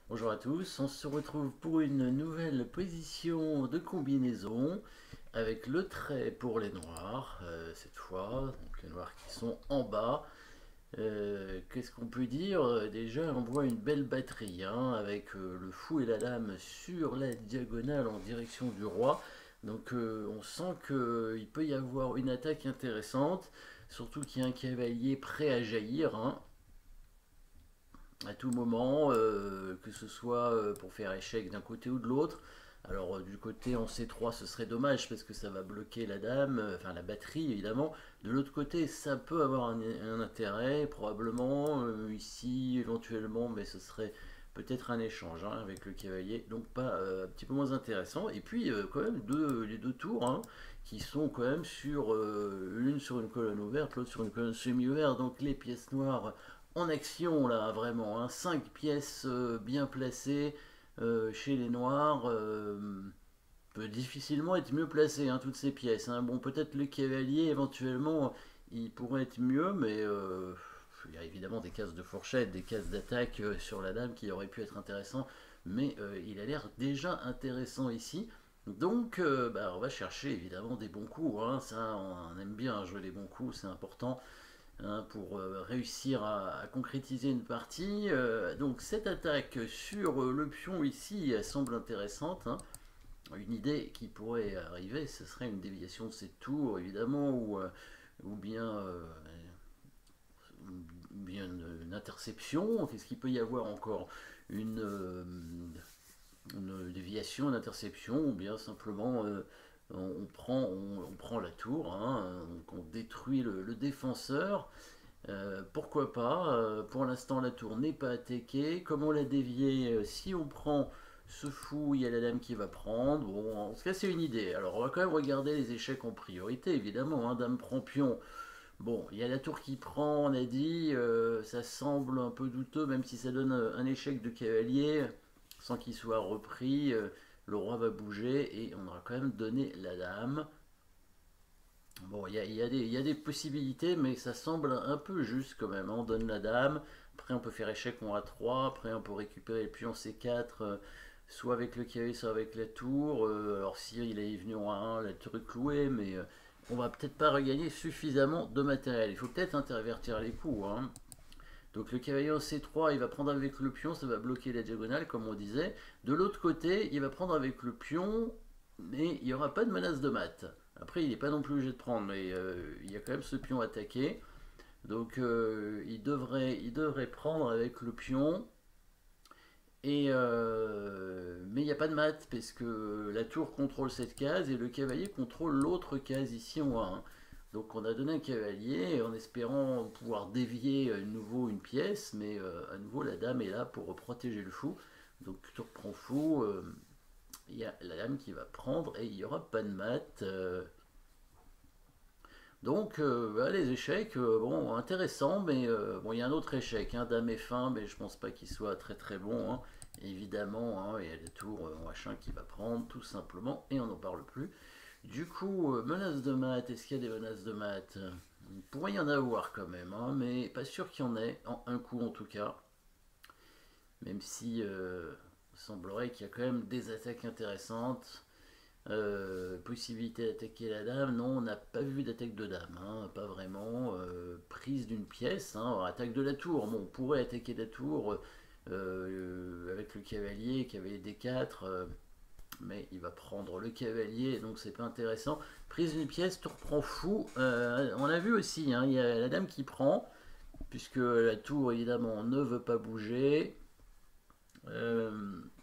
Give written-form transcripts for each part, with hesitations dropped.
Bonjour à tous, on se retrouve pour une nouvelle position de combinaison avec le trait pour les noirs cette fois, donc les noirs qui sont en bas. Qu'est-ce qu'on peut dire? Déjà on voit une belle batterie hein, avec le fou et la dame sur la diagonale en direction du roi. Donc on sent qu'il peut y avoir une attaque intéressante, surtout qu'il y a un cavalier prêt à jaillir, hein, à tout moment, que ce soit pour faire échec d'un côté ou de l'autre. Alors du côté en C3 ce serait dommage parce que ça va bloquer la dame, enfin la batterie évidemment. De l'autre côté ça peut avoir un intérêt probablement ici éventuellement, mais ce serait peut-être un échange hein, avec le cavalier, donc pas un petit peu moins intéressant. Et puis quand même les deux tours hein, qui sont quand même sur l'une sur une colonne ouverte, l'autre sur une colonne semi-ouverte, donc les pièces noires en action là vraiment, hein, 5 pièces bien placées chez les noirs, peut difficilement être mieux placé hein, toutes ces pièces. Hein. Bon peut-être le cavalier éventuellement il pourrait être mieux, mais il y a évidemment des cases de fourchette, des cases d'attaque sur la dame qui auraient pu être intéressants, mais il a l'air déjà intéressant ici. Donc bah, on va chercher évidemment des bons coups, hein. Ça on aime bien jouer les bons coups, c'est important hein, pour réussir à concrétiser une partie. Donc cette attaque sur le pion ici elle semble intéressante. Hein. Une idée qui pourrait arriver, ce serait une déviation de cette tour évidemment, ou bien une interception. Qu'est-ce qu'il peut y avoir encore? Une déviation, une interception, ou bien simplement on prend la tour, hein, donc on détruit le défenseur. Pourquoi pas? Pour l'instant, la tour n'est pas attaquée. Comment la dévier? Si on prend ce fou, il y a la dame qui va prendre. Bon, en tout cas, c'est une idée. Alors, on va quand même regarder les échecs en priorité, évidemment. Hein. Dame prend pion. Bon, il y a la tour qui prend, on a dit. Ça semble un peu douteux, même si ça donne un échec de cavalier sans qu'il soit repris. Le roi va bouger et on aura quand même donné la dame. Bon, il y a des possibilités, mais ça semble un peu juste quand même. Hein. On donne la dame, après on peut faire échec en A3, après on peut récupérer le pion C4, soit avec le cavalier, soit avec la tour. Alors si il est venu en A1, la tour est clouée, mais on va peut-être pas regagner suffisamment de matériel. Il faut peut-être intervertir les coups. Hein. Donc le cavalier en C3, il va prendre avec le pion, ça va bloquer la diagonale, comme on disait. De l'autre côté, il va prendre avec le pion, mais il n'y aura pas de menace de mat. Après, il n'est pas non plus obligé de prendre, mais il y a quand même ce pion attaqué. Donc il devrait prendre avec le pion. Mais il n'y a pas de mat, parce que la tour contrôle cette case et le cavalier contrôle l'autre case ici en A1. Donc on a donné un cavalier en espérant pouvoir dévier à nouveau une pièce, mais à nouveau la dame est là pour protéger le fou. Donc tour prend fou, il y a la dame qui va prendre et il n'y aura pas de mat. Donc bah, les échecs, bon, intéressants, mais bon, il y a un autre échec, hein, dame F1, mais je pense pas qu'il soit très très bon. Hein. Évidemment, hein, il y a les tours machin qui va prendre, tout simplement, et on n'en parle plus. Du coup, menace de mat, est-ce qu'il y a des menaces de mat? Il pourrait y en avoir quand même, hein, mais pas sûr qu'il y en ait, en un coup en tout cas. Même si il semblerait qu'il y a quand même des attaques intéressantes. Possibilité d'attaquer la dame, non, on n'a pas vu d'attaque de dame, hein, pas vraiment. Prise d'une pièce, hein, attaque de la tour, bon, on pourrait attaquer la tour avec le cavalier, cavalier D4, mais il va prendre le cavalier, donc c'est pas intéressant. Prise d'une pièce, tour prend fou. On a vu aussi, hein, il y a la dame qui prend, puisque la tour évidemment ne veut pas bouger. Euh,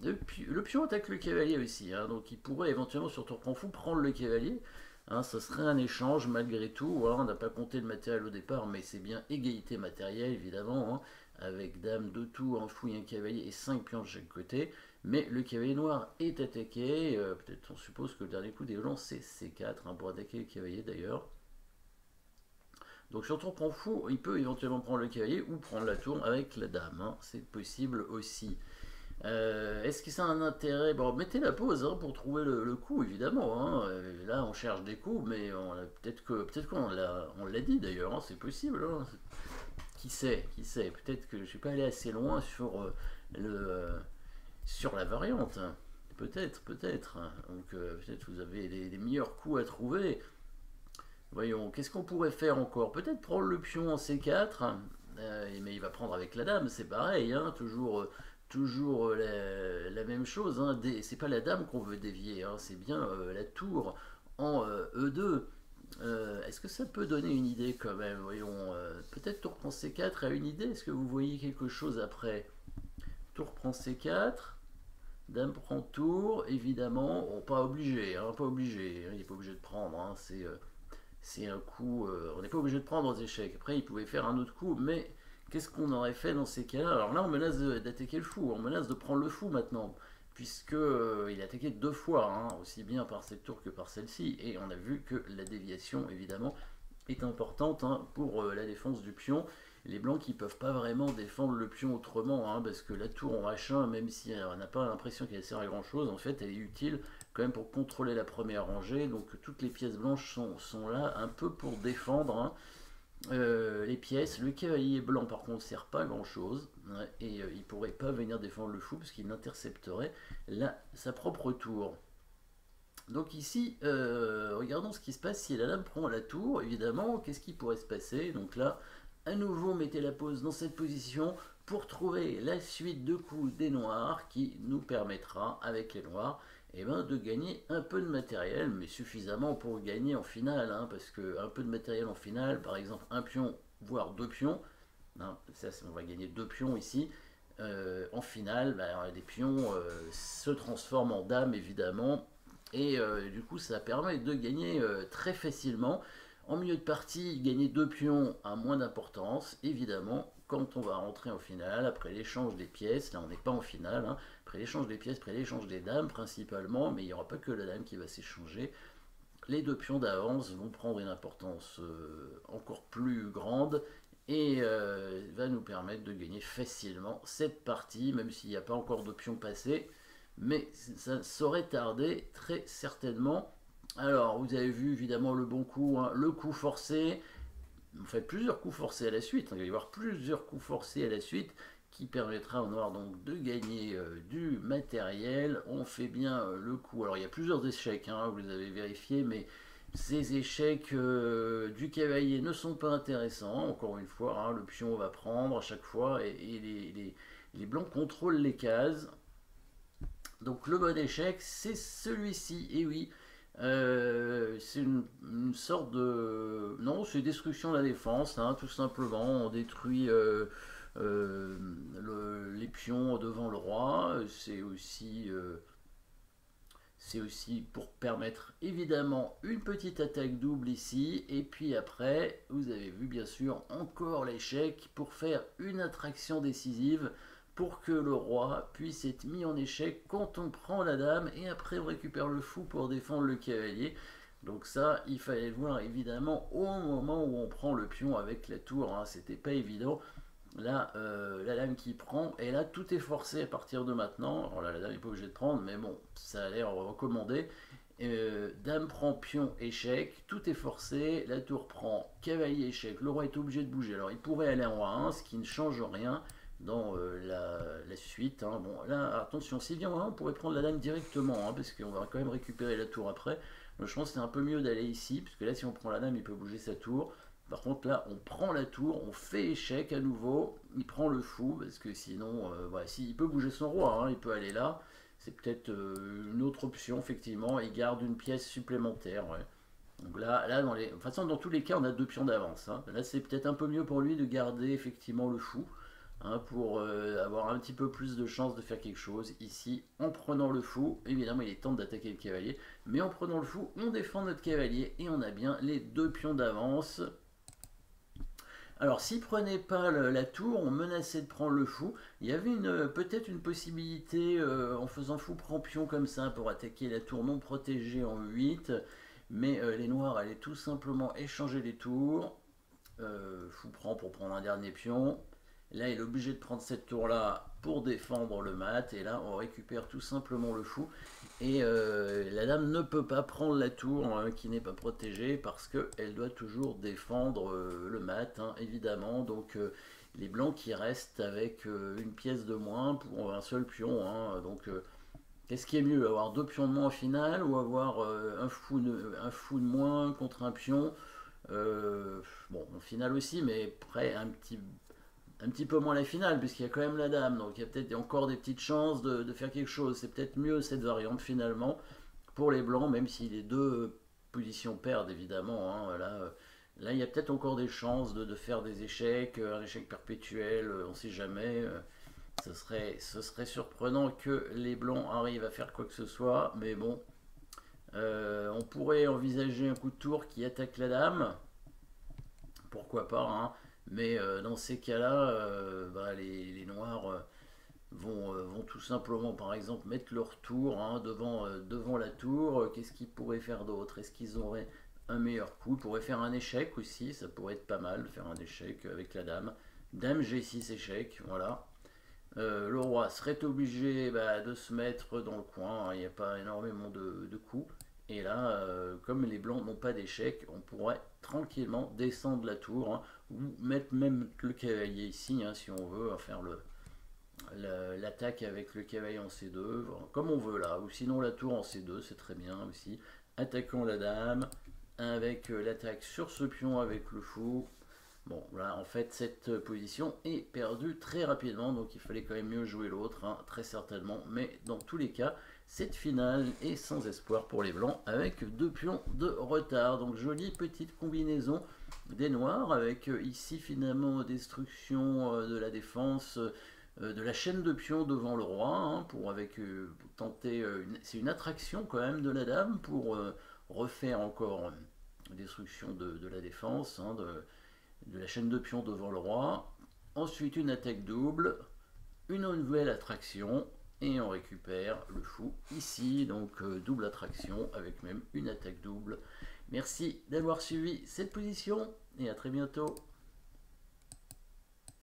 le pion attaque le cavalier aussi, hein, donc il pourrait éventuellement sur tour prend fou prendre le cavalier. Hein, ça serait un échange malgré tout. Voilà, on n'a pas compté le matériel au départ, mais c'est bien égalité matérielle évidemment, hein, avec dame, deux tours, un fou et un cavalier et 5 pions de chaque côté. Mais le cavalier noir est attaqué. Peut-être on suppose que le dernier coup des violons c'est C4 hein, pour attaquer le cavalier d'ailleurs. Donc sur tour prend fou, il peut éventuellement prendre le cavalier ou prendre la tour avec la dame. Hein, c'est possible aussi. Est-ce que ça a un intérêt? Bon, mettez la pause hein, pour trouver le coup, évidemment. Hein. Là, on cherche des coups, mais peut-être qu'on l'a dit d'ailleurs. Hein, c'est possible. Hein. Qui sait? Qui sait? Peut-être que je suis pas allé assez loin sur le sur la variante. Peut-être, peut-être. Donc peut-être vous avez des meilleurs coups à trouver. Voyons, qu'est-ce qu'on pourrait faire encore? Peut-être prendre le pion en C4, mais il va prendre avec la dame, c'est pareil, hein, toujours la même chose. Hein, c'est pas la dame qu'on veut dévier, hein, c'est bien la tour en E2. Est-ce que ça peut donner une idée quand même? Voyons, peut-être tour prend C4 a une idée. Est-ce que vous voyez quelque chose après? Tour prend C4. Dame prend tour, évidemment. Oh, pas obligé, hein, pas obligé. Il n'est pas obligé de prendre. Hein, c'est un coup. On n'est pas obligé de prendre aux échecs. Après, il pouvait faire un autre coup, mais qu'est-ce qu'on aurait fait dans ces cas-là? Alors là, on menace d'attaquer le fou. On menace de prendre le fou maintenant, puisque il a attaqué deux fois, hein, aussi bien par cette tour que par celle-ci. Et on a vu que la déviation, évidemment, est importante, hein, pour la défense du pion. Les blancs qui peuvent pas vraiment défendre le pion autrement, hein, parce que la tour en H1, même si on n'a pas l'impression qu'elle sert à grand chose, en fait elle est utile quand même pour contrôler la première rangée. Donc toutes les pièces blanches sont là un peu pour défendre, hein, les pièces. Le cavalier blanc par contre sert pas à grand chose, hein, et il pourrait pas venir défendre le fou parce qu'il intercepterait sa propre tour. Donc ici, regardons ce qui se passe si la dame prend la tour, évidemment, qu'est-ce qui pourrait se passer? Donc là, à nouveau, mettez la pause dans cette position pour trouver la suite de coups des noirs qui nous permettra, avec les noirs, de gagner un peu de matériel, mais suffisamment pour gagner en finale, hein, parce que un peu de matériel en finale, par exemple un pion, voire deux pions, hein, ça, on va gagner deux pions ici. En finale, les pions se transforment en dames, évidemment, et du coup ça permet de gagner très facilement. En milieu de partie, gagner deux pions a moins d'importance, évidemment, quand on va rentrer en finale, après l'échange des pièces. Là on n'est pas en finale, hein, après l'échange des pièces, après l'échange des dames principalement, mais il n'y aura pas que la dame qui va s'échanger. Les deux pions d'avance vont prendre une importance encore plus grande, et va nous permettre de gagner facilement cette partie, même s'il n'y a pas encore de pions passés, mais ça saurait tarder très certainement. Alors vous avez vu évidemment le bon coup, hein, le coup forcé. On fait plusieurs coups forcés à la suite, il va y avoir plusieurs coups forcés à la suite qui permettra au noir donc de gagner du matériel. On fait bien le coup, alors il y a plusieurs échecs, hein, vous les avez vérifiés, mais ces échecs du cavalier ne sont pas intéressants, encore une fois, hein, le pion va prendre à chaque fois, et les blancs contrôlent les cases. Donc le bon échec, c'est celui-ci, et oui, c'est une sorte de... Non, c'est destruction de la défense, hein, tout simplement. On détruit les pions devant le roi. C'est aussi pour permettre évidemment une petite attaque double ici. Et puis après, vous avez vu bien sûr encore l'échec pour faire une attraction décisive, pour que le roi puisse être mis en échec quand on prend la dame, et après on récupère le fou pour défendre le cavalier. Donc ça, il fallait le voir évidemment au moment où on prend le pion avec la tour, hein, c'était pas évident. Là, la dame qui prend, et là tout est forcé à partir de maintenant. Alors là, la dame n'est pas obligée de prendre, mais bon, ça a l'air recommandé. Dame prend pion échec, tout est forcé, la tour prend cavalier échec, le roi est obligé de bouger. Alors il pourrait aller en roi 1, ce qui ne change rien dans la suite, hein. Bon là attention, si bien on pourrait prendre la dame directement, hein, parce qu'on va quand même récupérer la tour après. Donc je pense que c'est un peu mieux d'aller ici, parce que là si on prend la dame il peut bouger sa tour. Par contre là on prend la tour, on fait échec à nouveau, il prend le fou, parce que sinon voilà, il peut bouger son roi, hein, il peut aller là, c'est peut-être une autre option effectivement. Il garde une pièce supplémentaire, ouais. Donc là de toute façon dans tous les cas on a deux pions d'avance, hein. Là c'est peut-être un peu mieux pour lui de garder effectivement le fou, hein, pour avoir un petit peu plus de chance de faire quelque chose. Ici, en prenant le fou, évidemment il est temps d'attaquer le cavalier, mais en prenant le fou, on défend notre cavalier, et on a bien les deux pions d'avance. Alors s'il prenait pas la tour, on menaçait de prendre le fou. Il y avait peut-être une possibilité, en faisant fou prend pion comme ça, pour attaquer la tour non protégée en 8, mais les noirs allaient tout simplement échanger les tours. Fou prend pour prendre un dernier pion. Là, il est obligé de prendre cette tour-là pour défendre le mat. Et là, on récupère tout simplement le fou. Et la dame ne peut pas prendre la tour, hein, qui n'est pas protégée, parce qu'elle doit toujours défendre le mat, hein, évidemment. Donc, les blancs qui restent avec une pièce de moins pour un seul pion, hein. Donc qu'est-ce qui est mieux, avoir deux pions de moins en finale ou avoir un fou de moins contre un pion? Bon, en finale aussi, mais près un petit peu moins la finale, puisqu'il y a quand même la dame, donc il y a peut-être encore des petites chances de faire quelque chose. C'est peut-être mieux cette variante finalement pour les blancs, même si les deux positions perdent évidemment, hein. Là, il y a peut-être encore des chances de faire des échecs, un échec perpétuel, on ne sait jamais. Ce serait surprenant que les blancs arrivent à faire quoi que ce soit, mais bon, on pourrait envisager un coup de tour qui attaque la dame, pourquoi pas, hein. Mais dans ces cas-là, bah, les noirs vont tout simplement, par exemple, mettre leur tour, hein, devant la tour. Qu'est-ce qu'ils pourraient faire d'autre? Est-ce qu'ils auraient un meilleur coup? Ils pourraient faire un échec aussi, ça pourrait être pas mal, faire un échec avec la dame. Dame G6 échec, voilà. Le roi serait obligé, bah, de se mettre dans le coin, hein. Il n'y a pas énormément de coups. Et là, comme les blancs n'ont pas d'échec, on pourrait tranquillement descendre la tour, hein, ou mettre même le cavalier ici, hein, si on veut, faire l'attaque avec le cavalier en C2, comme on veut là, ou sinon la tour en C2, c'est très bien aussi. Attaquons la dame, avec l'attaque sur ce pion avec le fou. Bon, là, en fait, cette position est perdue très rapidement, donc il fallait quand même mieux jouer l'autre, hein, très certainement. Mais dans tous les cas, cette finale est sans espoir pour les blancs, avec deux pions de retard. Donc, jolie petite combinaison des noirs, avec ici finalement destruction de la défense, de la chaîne de pions devant le roi, hein, pour tenter, c'est une attraction quand même de la dame, pour refaire encore destruction de la défense, hein, de la chaîne de pions devant le roi. Ensuite, une attaque double, une nouvelle attraction, et on récupère le fou ici. Donc, double attraction avec même une attaque double. Merci d'avoir suivi cette position et à très bientôt.